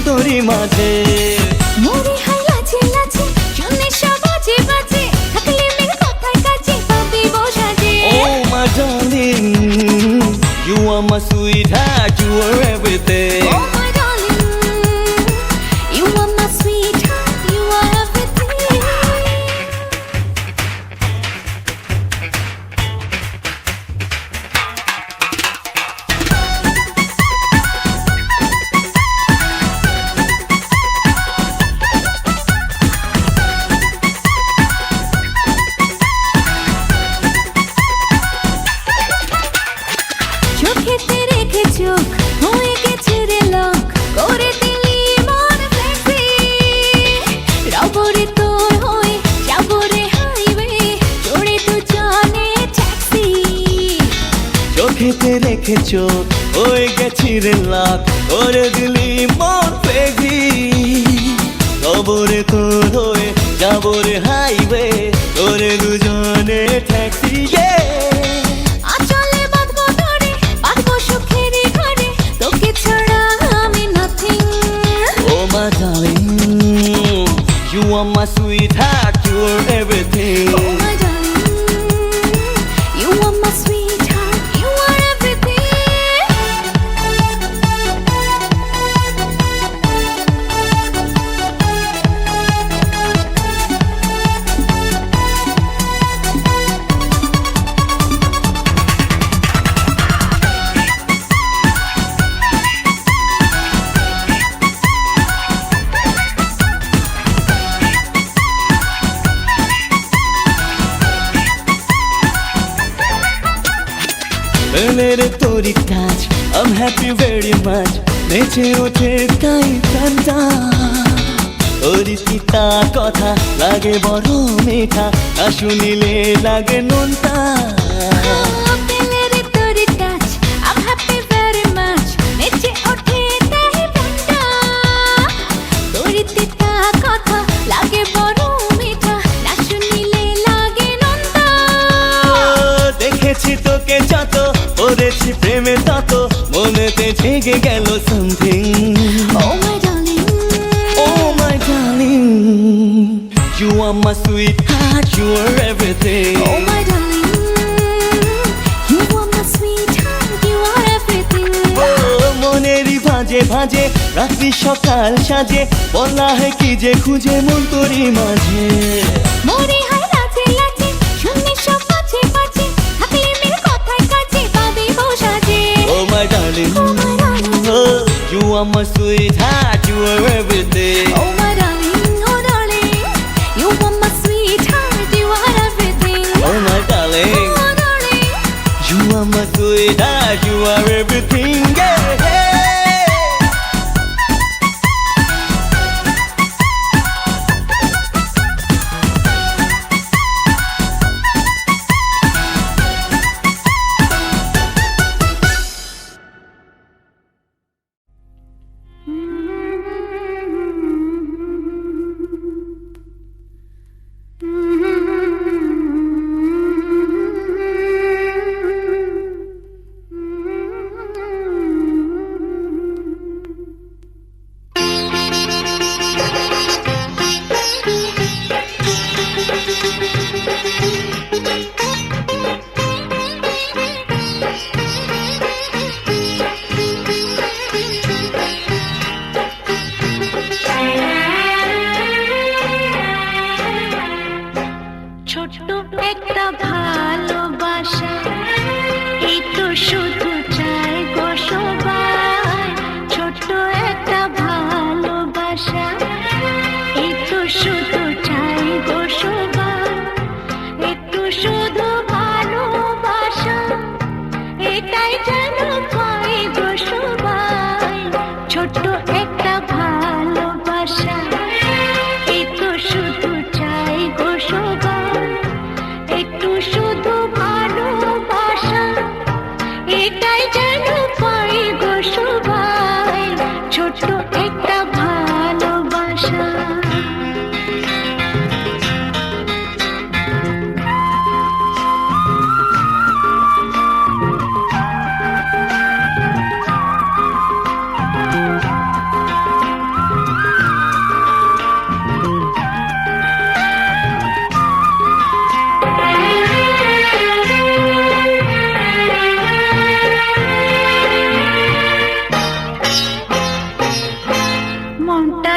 তোরই মাঝে মরে হাই লাজে লাজে শুনে সব বাজে বাজে থাকলে মেঘ কথায় কাছে পাবি বোঝাজে Oh my darling, you are my sweetheart, you are everything. Oh my darling, you are my sweetheart, you are everything. চোখেতে রেখে চোখ হয়ে গেছে রে লক করে দিলি মন ফ্লেক্সি রবরে তোর হয়ে যাবো রে হাইওয়ে চড়ে দুজনে ট্যাক্সি চোখেতে রেখে চোখ হয়ে গেছি রে লাখ করে দিলি মন পেঘি খবরে তোর হয়ে যাবো রে হাইওয়ে করে দুজনে ট্যাক্সি আচলে বাঁধবো ধরে বাঁধবো সুখেরই ঘরে তোকে ছাড়া আমি nothing Oh my darling, you are my sweetheart, you are everything. Oh my darling, you are my sweetheart, you are everything. Mere tori touch, I'm happy very much. নেচে ওঠে তাই প্রাণটা ওরি তিতা কথা লাগে বড় মিঠা না শুনিলে লাগে নোনতা Oh, তেলেরে তোরে touch, I'm happy very much. নেচে ওঠে তাই প্রাণটা। তোরে তিতা কথা লাগে বড় মিঠা, না শুনিলে লাগে নোনতা। দেখেছি তোকে যত পড়েছি প্রেমে তত মনেতে জেগে গেল something Oh my darling, Oh my darling, you are my sweetheart, you are everything. oh my darling, you are my sweetheart, you are everything. ও মনেরই ভাঁজে ভাঁজে রাত্রি সকাল সাজে বলা হয় কি যে খুঁজে মন তোরই মাঝে মরে হাই লাজে লাজে শুনে সব বাজে বাজে থাকলে মেঘ কথায় কাছে পাবি বোঝাজে Oh my darling, Oh my darling, oh, you are my sweetheart, you are everything. oh my darling, you are my sweetheart, you are everything. Oh my darling, Oh darling, you are my sweetheart, you are everything. Yeah. ছোট্ট একটা ভালোবাসা এই তো শুধু চাই গো সবাই ছোট্ট একটা ভালোবাসা এই তো শুধু চাই গো সবাই একটু শুধু ভালোবাসা এটাই যেন পাই গো সবাই ছোট্ট একটা ভালোবাসা এই তো শুধু চাই গো সবাই একটু শুধু ভালোবাসা এটাই যেন পাই গো সবাই ছোট্ট একটা ভালোবাসা মনটা